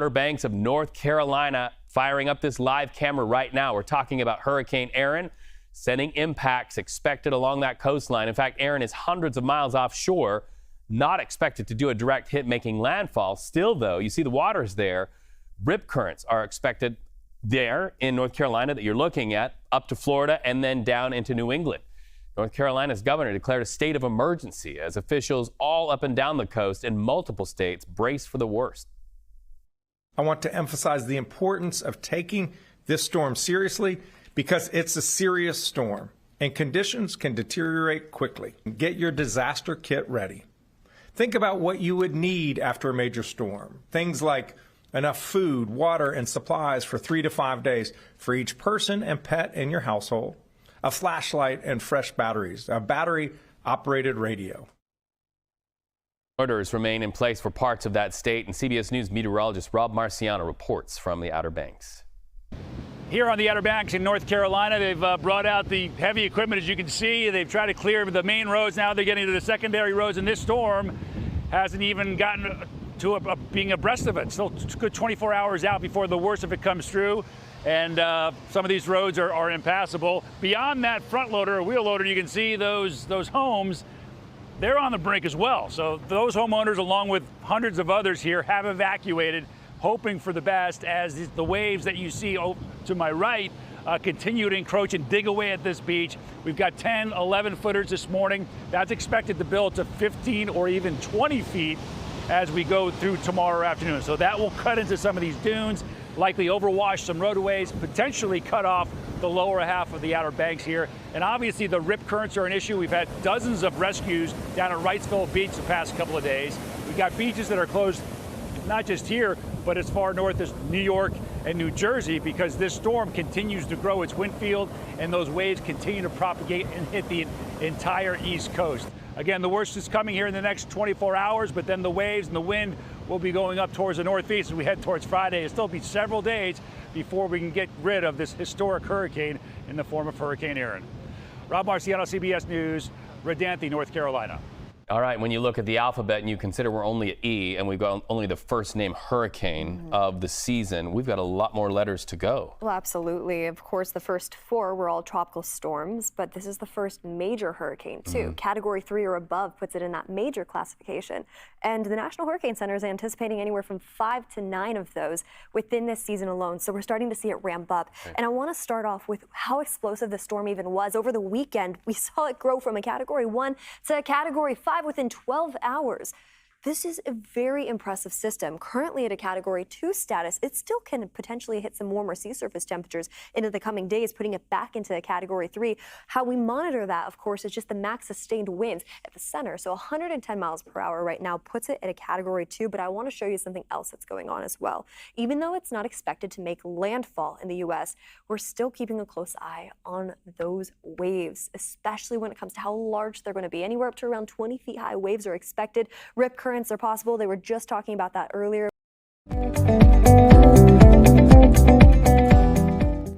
Outer Banks of North Carolina, firing up this live camera right now. We're talking about Hurricane Erin, sending impacts expected along that coastline. In fact, Erin is hundreds of miles offshore, not expected to do a direct hit making landfall. Still, though, you see the waters there. Rip currents are expected there in North Carolina that you're looking at, up to Florida and then down into New England. North Carolina's governor declared a state of emergency as officials all up and down the coast in multiple states brace for the worst. I want to emphasize the importance of taking this storm seriously because it's a serious storm and conditions can deteriorate quickly. Get your disaster kit ready. Think about what you would need after a major storm. Things like enough food, water, and supplies for 3 to 5 days for each person and pet in your household, a flashlight and fresh batteries, a battery-operated radio. Orders remain in place for parts of that state, and CBS News meteorologist Rob Marciano reports from the Outer Banks. Here on the Outer Banks in North Carolina, they've brought out the heavy equipment, as you can see. They've tried to clear the main roads. Now they're getting to the secondary roads, and this storm hasn't even gotten to being abreast of it. Still a good 24 hours out before the worst of it comes through. And some of these roads are impassable. Beyond that front loader or wheel loader, you can see those homes. They're on the brink as well. So those homeowners, along with hundreds of others here, have evacuated, hoping for the best as the waves that you see to my right continue to encroach and dig away at this beach. We've got 10, 11 footers this morning. That's expected to build to 15 or even 20 feet as we go through tomorrow afternoon. So that will cut into some of these dunes, likely overwash some roadways, potentially cut off the lower half of the Outer Banks here. And obviously the rip currents are an issue. We've had dozens of rescues down at Wrightsville Beach the past couple of days. We've got beaches that are closed, not just here, but as far north as New York and New Jersey, because this storm continues to grow its wind field and those waves continue to propagate and hit the entire East Coast. Again, the worst is coming here in the next 24 hours, but then the waves and the wind will be going up towards the northeast as we head towards Friday. It'll still be several days before we can get rid of this historic hurricane in the form of Hurricane Erin. Rob Marciano, CBS News, Redanthi, North Carolina. All right, when you look at the alphabet and you consider we're only at E and we've got only the first name hurricane of the season, we've got a lot more letters to go. Well, absolutely. Of course, the first 4 were all tropical storms, but this is the first major hurricane, too. Category 3 or above puts it in that major classification. And the National Hurricane Center is anticipating anywhere from 5 to 9 of those within this season alone. So we're starting to see it ramp up. Okay. And I want to start off with how explosive the storm even was. Over the weekend, we saw it grow from a Category 1 to a Category 5 within 12 hours. This is a very impressive system. Currently at a Category 2 status, it still can potentially hit some warmer sea surface temperatures into the coming days, putting it back into a Category 3. How we monitor that, of course, is just the max sustained winds at the center. So 110 miles per hour right now puts it at a Category 2, but I want to show you something else that's going on as well. Even though it's not expected to make landfall in the U.S., we're still keeping a close eye on those waves, especially when it comes to how large they're going to be. Anywhere up to around 20 feet high waves are expected. Rip currents are possible. They were just talking about that earlier.